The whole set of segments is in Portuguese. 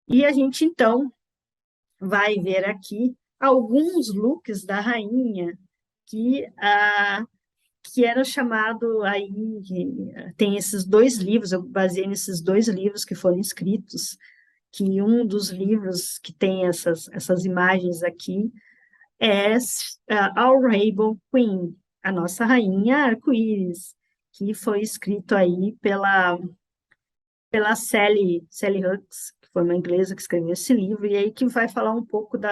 E a gente, então, vai ver aqui alguns looks da rainha que, que era chamado aí, tem esses dois livros, eu baseei nesses dois livros que foram escritos, que um dos livros que tem essas imagens aqui é Our Rainbow Queen, a nossa rainha arco-íris, que foi escrito aí pela Sally Hughes, que foi uma inglesa que escreveu esse livro, e aí que vai falar um pouco do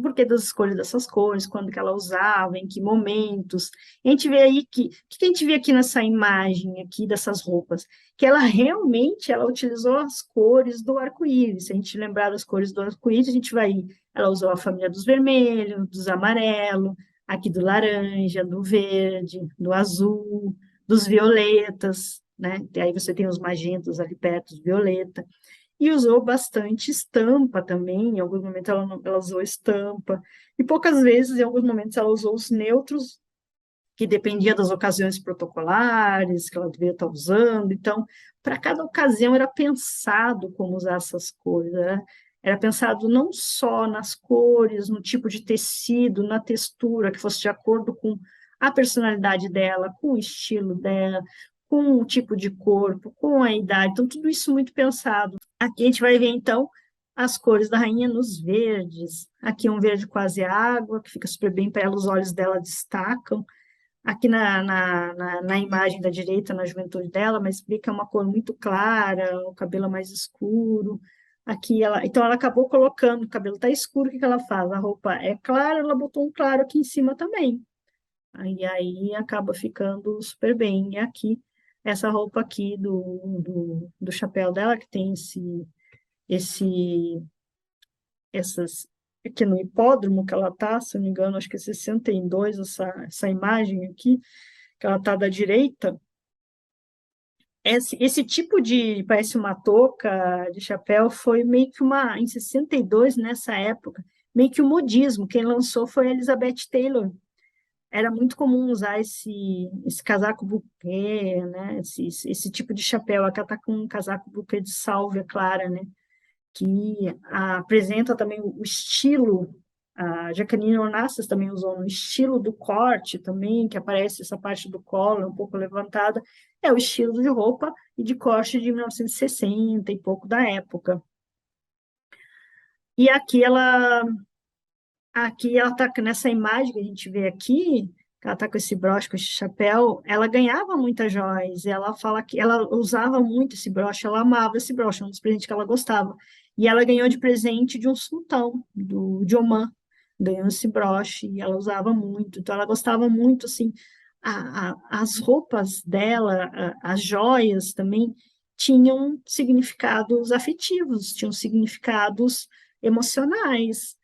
porquê das escolhas dessas cores, quando que ela usava, em que momentos. A gente vê aí que a gente vê aqui nessa imagem aqui dessas roupas? Que ela realmente, ela utilizou as cores do arco-íris. Se a gente lembrar das cores do arco-íris, a gente vai, ela usou a família dos vermelhos, dos amarelos, aqui do laranja, do verde, do azul, dos violetas, né? E aí você tem os magentos ali perto, os violeta. E usou bastante estampa também, em alguns momentos ela usou estampa, e poucas vezes, em alguns momentos, ela usou os neutros, que dependia das ocasiões protocolares que ela devia estar usando. Então, para cada ocasião era pensado como usar essas cores, né? Era pensado não só nas cores, no tipo de tecido, na textura, que fosse de acordo com a personalidade dela, com o estilo dela, com o tipo de corpo, com a idade. Então, tudo isso muito pensado. Aqui a gente vai ver, então, as cores da rainha nos verdes. Aqui um verde quase água, que fica super bem para ela, os olhos dela destacam aqui na imagem da direita, na juventude dela, mas vi que é uma cor muito clara, o cabelo é mais escuro. Aqui ela, então ela acabou colocando, o cabelo está escuro, o que que ela faz? A roupa é clara, ela botou um claro aqui em cima também. Aí acaba ficando super bem. E aqui, essa roupa aqui do chapéu dela, que tem esse, essas, aqui no hipódromo que ela tá, se não me engano, acho que é 62, essa imagem aqui, que ela está da direita, esse tipo de, parece uma touca de chapéu, foi meio que em 62, nessa época, meio que o modismo. Quem lançou foi a Elizabeth Taylor. Era muito comum usar esse casaco buquê, né? Esse tipo de chapéu. Ela está com um casaco buquê de sálvia clara, né? Que apresenta também o estilo. A Jacqueline Onassis também usou no estilo do corte também, que aparece essa parte do colo um pouco levantada, é o estilo de roupa e de corte de 1960 e pouco da época. E aqui ela está nessa imagem que a gente vê aqui, que ela está com esse broche, com esse chapéu, ela ganhava muitas joias, ela fala que ela usava muito esse broche, ela amava esse broche, é um dos presentes que ela gostava. E ela ganhou de presente de um sultão, de Omã, ganhou esse broche, e ela usava muito, então ela gostava muito, assim, as roupas dela, as joias também, tinham significados afetivos, tinham significados emocionais,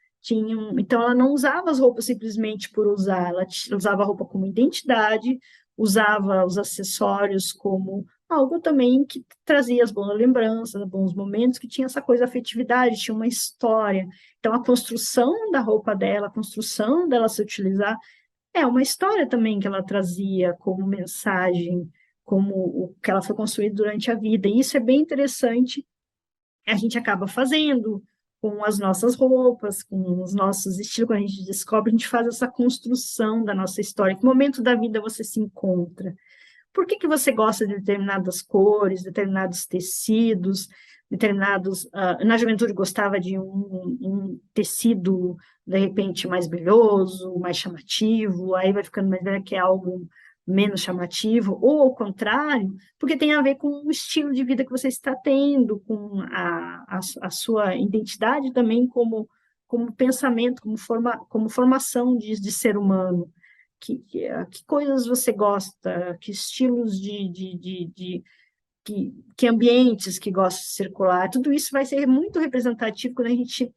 então ela não usava as roupas simplesmente por usar, ela usava a roupa como identidade, usava os acessórios como algo também que trazia as boas lembranças, bons momentos, que tinha essa coisa afetividade, tinha uma história. Então a construção da roupa dela, a construção dela se utilizar, é uma história também que ela trazia como mensagem, como o que ela foi construída durante a vida. E isso é bem interessante, a gente acaba fazendo com as nossas roupas, com os nossos estilos, quando a gente descobre, a gente faz essa construção da nossa história. Que momento da vida você se encontra? Por que que você gosta de determinadas cores, determinados tecidos, determinados... na juventude gostava de um tecido, de repente, mais brilhoso, mais chamativo, aí vai ficando mais velho que é algo menos chamativo, ou ao contrário, porque tem a ver com o estilo de vida que você está tendo, com a sua identidade também como pensamento, como formação de ser humano. Que coisas você gosta, que estilos que ambientes que gosta de circular, tudo isso vai ser muito representativo quando a gente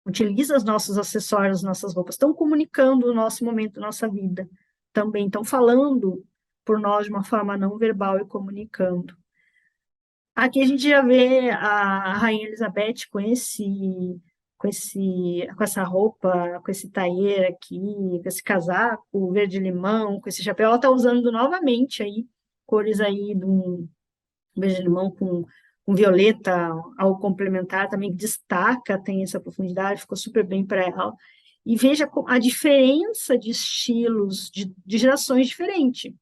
utiliza os nossos acessórios, as nossas roupas, estão comunicando o nosso momento, a nossa vida também, estão falando por nós de uma forma não verbal e comunicando. Aqui a gente já vê a Rainha Elizabeth com essa roupa, com esse tailleur aqui, com esse casaco verde-limão, com esse chapéu. Ela está usando novamente aí cores aí do verde-limão com um violeta ao complementar também destaca, tem essa profundidade, ficou super bem para ela. E veja a diferença de estilos de gerações diferentes.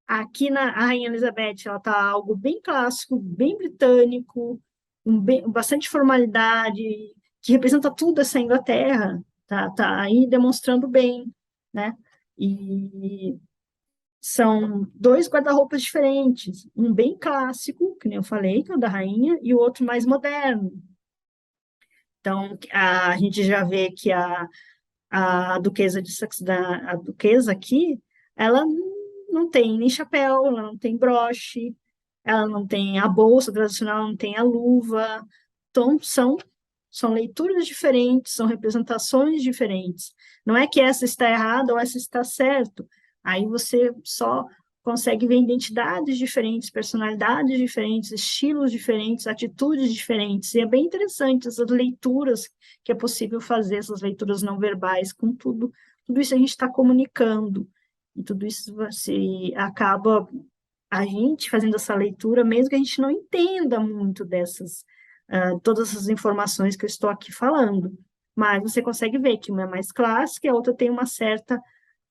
Aqui na a Rainha Elizabeth, ela está algo bem clássico, bem britânico, bastante formalidade, que representa tudo essa Inglaterra, tá aí demonstrando bem, né? E são dois guarda-roupas diferentes, um bem clássico, que nem eu falei, que é o da rainha, e o outro mais moderno. Então, a gente já vê que a duquesa de Sussex, a duquesa aqui, ela não tem nem chapéu, ela não tem broche, ela não tem a bolsa tradicional, não tem a luva. Então, são leituras diferentes, são representações diferentes. Não é que essa está errada ou essa está certo. Aí você só consegue ver identidades diferentes, personalidades diferentes, estilos diferentes, atitudes diferentes. E é bem interessante essas leituras que é possível fazer, essas leituras não verbais, com tudo isso a gente está comunicando. E tudo isso você acaba a gente fazendo essa leitura, mesmo que a gente não entenda muito todas essas informações que eu estou aqui falando, mas você consegue ver que uma é mais clássica e a outra tem uma certa,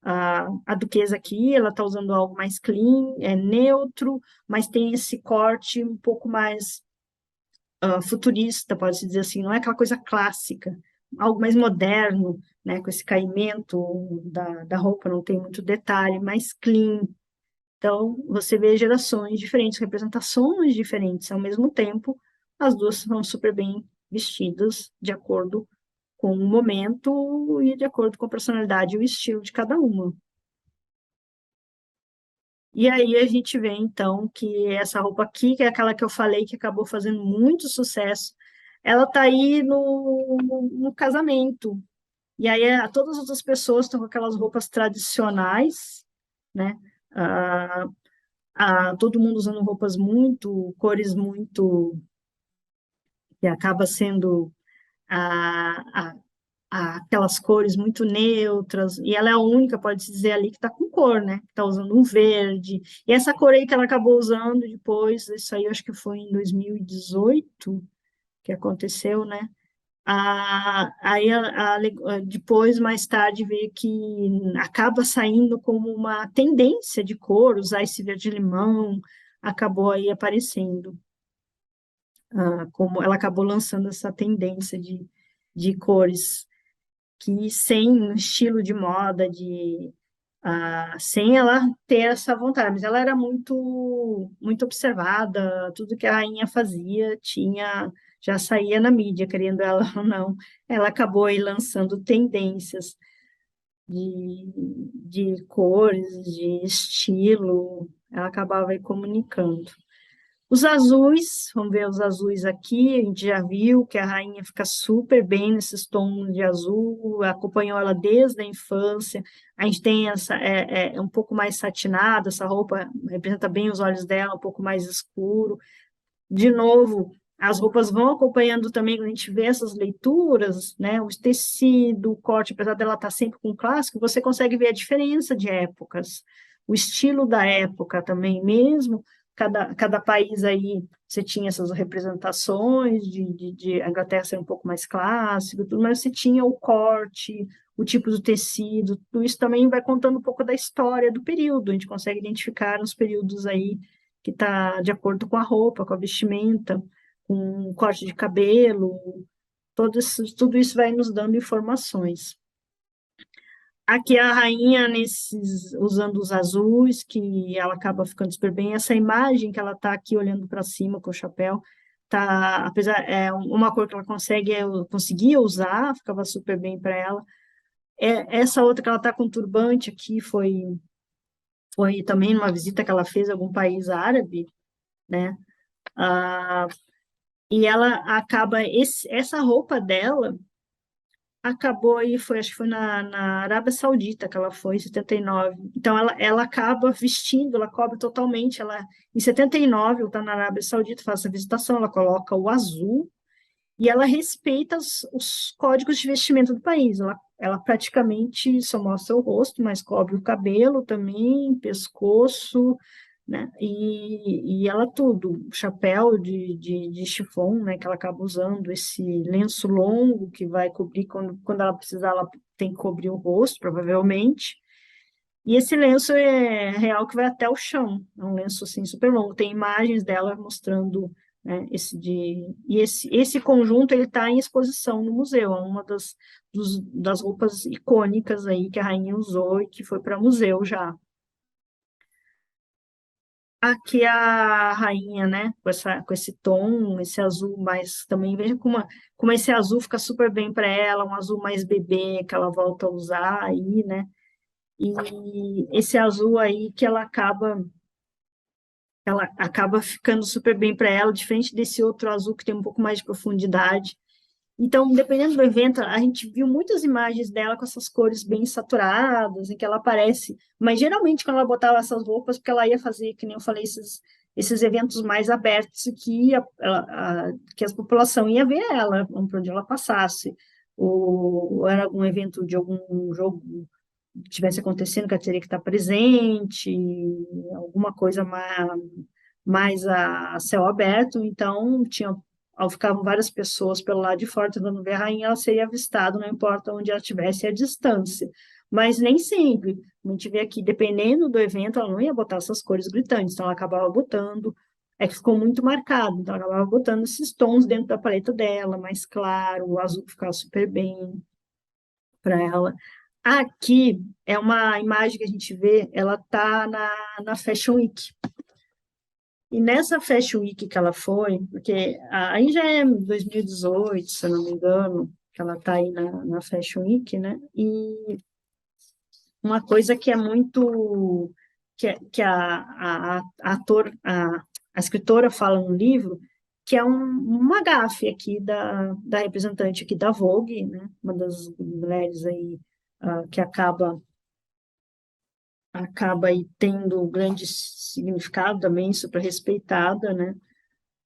a duquesa aqui, ela está usando algo mais clean, é neutro, mas tem esse corte um pouco mais futurista, pode-se dizer assim, não é aquela coisa clássica, algo mais moderno, né, com esse caimento da roupa, não tem muito detalhe, mais clean. Então, você vê gerações diferentes, representações diferentes ao mesmo tempo, as duas são super bem vestidas de acordo com o momento e de acordo com a personalidade e o estilo de cada uma. E aí a gente vê, então, que essa roupa aqui, que é aquela que eu falei que acabou fazendo muito sucesso, ela tá aí no casamento. E aí todas as outras pessoas estão com aquelas roupas tradicionais, né? Ah, todo mundo usando roupas cores muito, que acaba sendo a, a, aquelas cores muito neutras, e ela é a única, pode-se dizer ali, que está com cor, né? Que está usando um verde. E essa cor aí que ela acabou usando depois, isso aí eu acho que foi em 2018 que aconteceu, né? Aí depois, mais tarde, veio que acaba saindo como uma tendência de cor, usar esse verde-limão, acabou aí aparecendo, como ela acabou lançando essa tendência de cores que sem um estilo de moda, sem ela ter essa vontade, mas ela era muito observada, tudo que a rainha fazia já saía na mídia, querendo ela ou não. Ela acabou aí lançando tendências de cores, de estilo, ela acabava aí comunicando. Os azuis, vamos ver os azuis aqui, a gente já viu que a rainha fica super bem nesses tons de azul, acompanhou ela desde a infância, a gente tem um pouco mais satinada, essa roupa representa bem os olhos dela, um pouco mais escuro. De novo, as roupas vão acompanhando também, quando a gente vê essas leituras, né, o tecido, o corte, apesar dela estar sempre com clássico, você consegue ver a diferença de épocas, o estilo da época também mesmo, cada país aí, você tinha essas representações de a Inglaterra ser um pouco mais clássico, tudo, mas você tinha o corte, o tipo do tecido, tudo isso também vai contando um pouco da história do período, a gente consegue identificar os períodos aí que está de acordo com a roupa, com a vestimenta, com o corte de cabelo, tudo isso vai nos dando informações. Aqui a rainha usando os azuis, que ela acaba ficando super bem. Essa imagem que ela está aqui olhando para cima com o chapéu, tá, apesar é uma cor que ela conseguia usar, ficava super bem para ela. Essa outra que ela está com turbante aqui foi também uma visita que ela fez a algum país árabe, né? Ah, e ela acaba, essa roupa dela acabou aí, acho que foi na Arábia Saudita que ela foi, em 79. Então, ela acaba vestindo, ela cobre totalmente. Em 79, ela está na Arábia Saudita, faz essa visitação, ela coloca o azul e ela respeita os códigos de vestimenta do país. Ela praticamente só mostra o rosto, mas cobre o cabelo também, pescoço, né? E ela tudo, chapéu de chiffon, né? Que ela acaba usando esse lenço longo que vai cobrir quando ela precisar, ela tem que cobrir o rosto, provavelmente. E esse lenço é real que vai até o chão, é um lenço assim super longo. Tem imagens dela mostrando, né, esse conjunto ele está em exposição no museu, é uma das roupas icônicas aí que a rainha usou e que foi para museu já. Aqui a rainha, né, com esse tom, esse azul mais, também veja como esse azul fica super bem para ela, um azul mais bebê que ela volta a usar aí, né? E esse azul aí que ela acaba ficando super bem para ela, diferente desse outro azul que tem um pouco mais de profundidade. Então, dependendo do evento, a gente viu muitas imagens dela com essas cores bem saturadas, em que ela aparece, mas geralmente quando ela botava essas roupas, porque ela ia fazer, que nem eu falei, esses eventos mais abertos que, que a população ia ver ela, por onde ela passasse, ou era algum evento de algum jogo que estivesse acontecendo, que ela teria que estar presente, alguma coisa mais a céu aberto, então ao ficavam várias pessoas pelo lado de fora tentando ver a rainha, ela seria avistada, não importa onde ela estivesse, a distância. Mas nem sempre. A gente vê aqui, dependendo do evento, ela não ia botar essas cores gritantes, então ela acabava botando, é que ficou muito marcado, então ela acabava botando esses tons dentro da paleta dela, mais claro, o azul que ficava super bem para ela. Aqui é uma imagem que a gente vê, ela tá na Fashion Week. E nessa Fashion Week que ela foi, porque aí já é 2018, se eu não me engano, que ela está aí na Fashion Week, né? E uma coisa que é muito que a a escritora fala no livro, que é uma gafe aqui da representante aqui da Vogue, né? Uma das mulheres aí que acaba aí tendo grande significado também, super respeitada, né?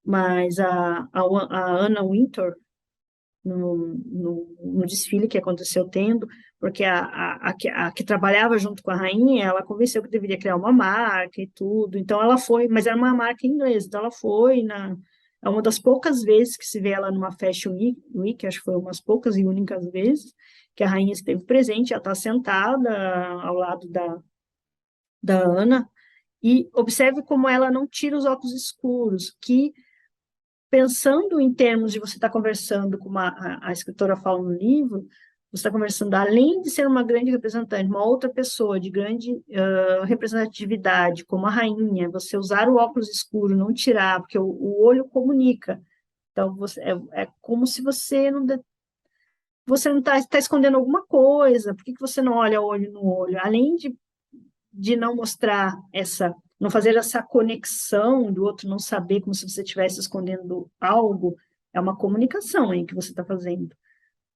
Mas a Anna Wintour, no desfile que aconteceu tendo, porque a que trabalhava junto com a rainha, ela convenceu que deveria criar uma marca e tudo, então ela foi, mas era uma marca inglesa, então ela foi é uma das poucas vezes que se vê ela numa Fashion Week, acho que foi umas poucas e únicas vezes, que a rainha esteve presente, ela está sentada ao lado da Ana, e observe como ela não tira os óculos escuros, que pensando em termos de você estar conversando, como a escritora fala no livro, você está conversando, além de ser uma grande representante, uma outra pessoa de grande representatividade, como a rainha, você usar o óculos escuro, não tirar, porque o olho comunica. Então, é como se você não está escondendo alguma coisa, por que você não olha olho no olho? Além de não mostrar não fazer essa conexão do outro não saber como se você estivesse escondendo algo, é uma comunicação aí que você está fazendo.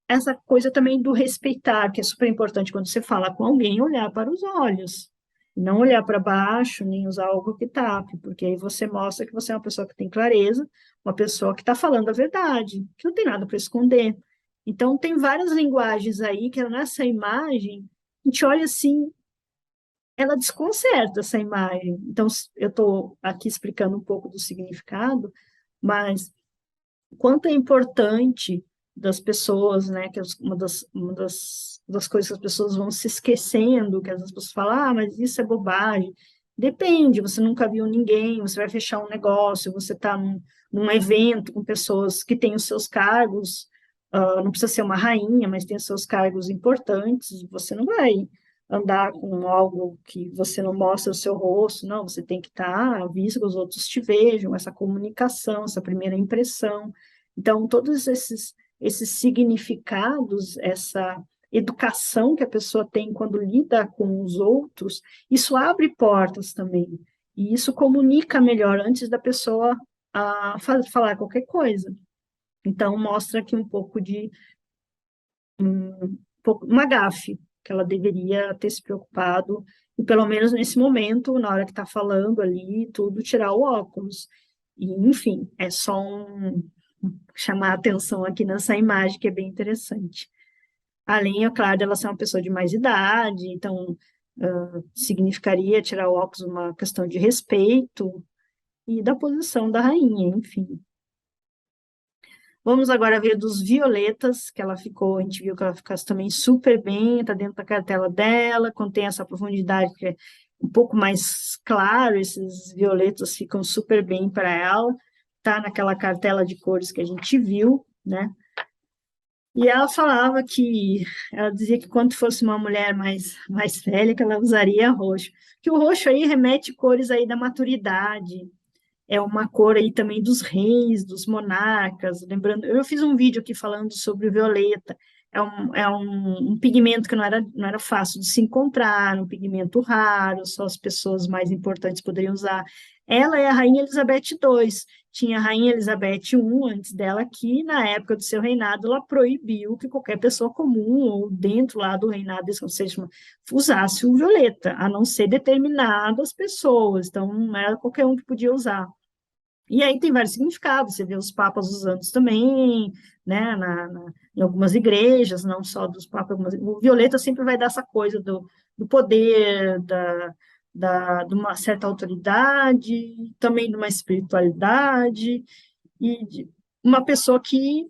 Essa coisa também do respeitar, que é super importante quando você fala com alguém, olhar para os olhos. Não olhar para baixo, nem usar algo que tape, porque aí você mostra que você é uma pessoa que tem clareza, uma pessoa que está falando a verdade, que não tem nada para esconder. Então, tem várias linguagens aí que nessa imagem, a gente olha assim, ela desconcerta essa imagem. Então, eu estou aqui explicando um pouco do significado, mas quanto é importante das pessoas, né, que uma das coisas que as pessoas vão se esquecendo, que as pessoas falam, mas isso é bobagem. Depende, você nunca viu ninguém, você vai fechar um negócio, você está num evento com pessoas que têm os seus cargos, não precisa ser uma rainha, mas tem os seus cargos importantes, você não vai andar com algo que você não mostra o seu rosto, não, você tem que estar à vista que os outros te vejam, essa comunicação, essa primeira impressão. Então, todos esses significados, essa educação que a pessoa tem quando lida com os outros, isso abre portas também. E isso comunica melhor antes da pessoa falar qualquer coisa. Então, mostra aqui um pouco uma gafe, que ela deveria ter se preocupado, e pelo menos nesse momento, na hora que está falando ali, tudo, tirar o óculos. E, enfim, é só chamar a atenção aqui nessa imagem, que é bem interessante. Além, é claro, dela ser uma pessoa de mais idade, então significaria tirar o óculos uma questão de respeito e da posição da rainha, enfim. Vamos agora ver dos violetas, que ela ficou, a gente viu que ela ficasse também super bem, está dentro da cartela dela, contém essa profundidade que é um pouco mais claro, esses violetas ficam super bem para ela, tá naquela cartela de cores que a gente viu, né? E ela falava que, ela dizia que quando fosse uma mulher mais velha, que ela usaria roxo. Que o roxo aí remete cores aí da maturidade, é uma cor aí também dos reis, dos monarcas, lembrando, eu fiz um vídeo aqui falando sobre o violeta, um pigmento que não era fácil de se encontrar, um pigmento raro, só as pessoas mais importantes poderiam usar. Ela é a Rainha Elizabeth II, tinha a Rainha Elizabeth I antes dela aqui, na época do seu reinado, ela proibiu que qualquer pessoa comum ou dentro lá do reinado, ou seja, usasse o violeta, a não ser determinadas pessoas, então não era qualquer um que podia usar. E aí tem vários significados, você vê os papas usando isso também, né, em algumas igrejas, não só dos papas, o violeta sempre vai dar essa coisa do poder, de uma certa autoridade, também de uma espiritualidade, e de uma pessoa que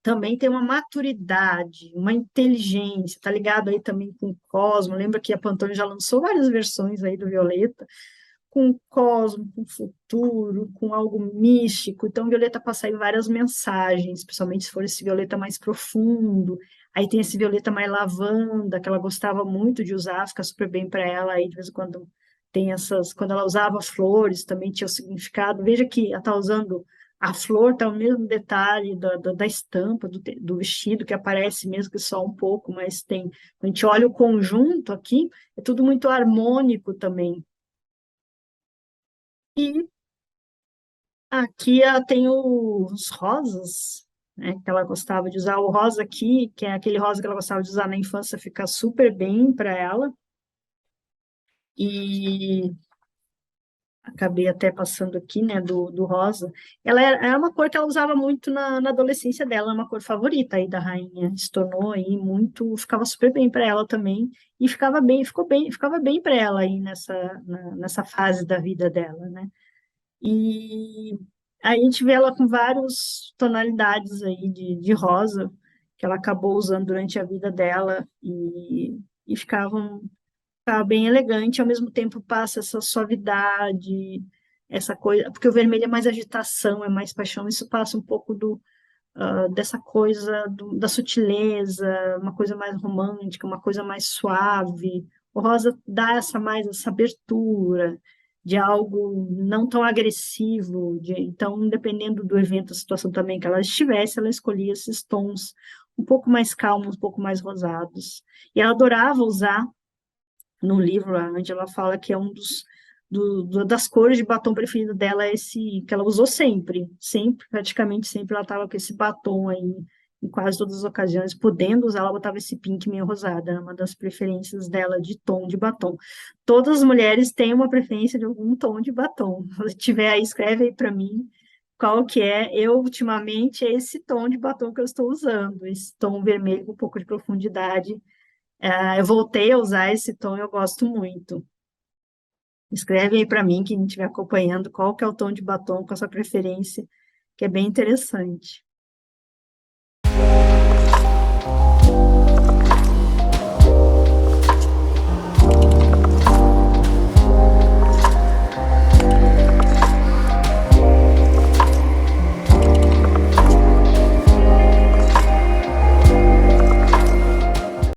também tem uma maturidade, uma inteligência, tá ligado aí também com o Cosmo, lembra que a Pantone já lançou várias versões aí do violeta, com o cosmo, com o futuro, com algo místico. Então, violeta passa aí várias mensagens, principalmente se for esse violeta mais profundo. Aí tem esse violeta mais lavanda, que ela gostava muito de usar, fica super bem para ela. Aí, de vez em quando, tem essas. Quando ela usava flores, também tinha o significado. Veja que ela está usando a flor, tá o mesmo detalhe da estampa, do vestido, que aparece mesmo que só um pouco, mas tem. A gente olha o conjunto aqui, é tudo muito harmônico também. E aqui ela tem os rosas, né, que ela gostava de usar. O rosa aqui, que é aquele rosa que ela gostava de usar na infância, fica super bem para ela. E acabei até passando aqui, né, do rosa. Ela era uma cor que ela usava muito na adolescência dela, é uma cor favorita aí da rainha. Se tornou aí muito, ficava super bem para ela também. E ficava bem, ficava bem para ela aí nessa fase da vida dela, né? E aí a gente vê ela com várias tonalidades aí de rosa, que ela acabou usando durante a vida dela e ficava bem elegante, ao mesmo tempo passa essa suavidade, essa coisa, porque o vermelho é mais agitação, é mais paixão, isso passa um pouco dessa coisa da sutileza, uma coisa mais romântica, uma coisa mais suave. O rosa dá essa abertura de algo não tão agressivo. Então, dependendo do evento, da situação também que ela estivesse, ela escolhia esses tons um pouco mais calmos, um pouco mais rosados. E ela adorava usar no livro, a Angela fala que é um das cores de batom preferido dela é esse que ela usou sempre, praticamente sempre ela estava com esse batom aí em quase todas as ocasiões, podendo usar, ela botava esse pink meio rosada, era uma das preferências dela de tom de batom. Todas as mulheres têm uma preferência de algum tom de batom. Se tiver aí, escreve aí para mim qual que é. Eu, ultimamente, é esse tom de batom que eu estou usando, esse tom vermelho com um pouco de profundidade. Eu voltei a usar esse tom, eu gosto muito. Escreve aí para mim, quem estiver acompanhando, qual que é o tom de batom com a sua preferência, que é bem interessante.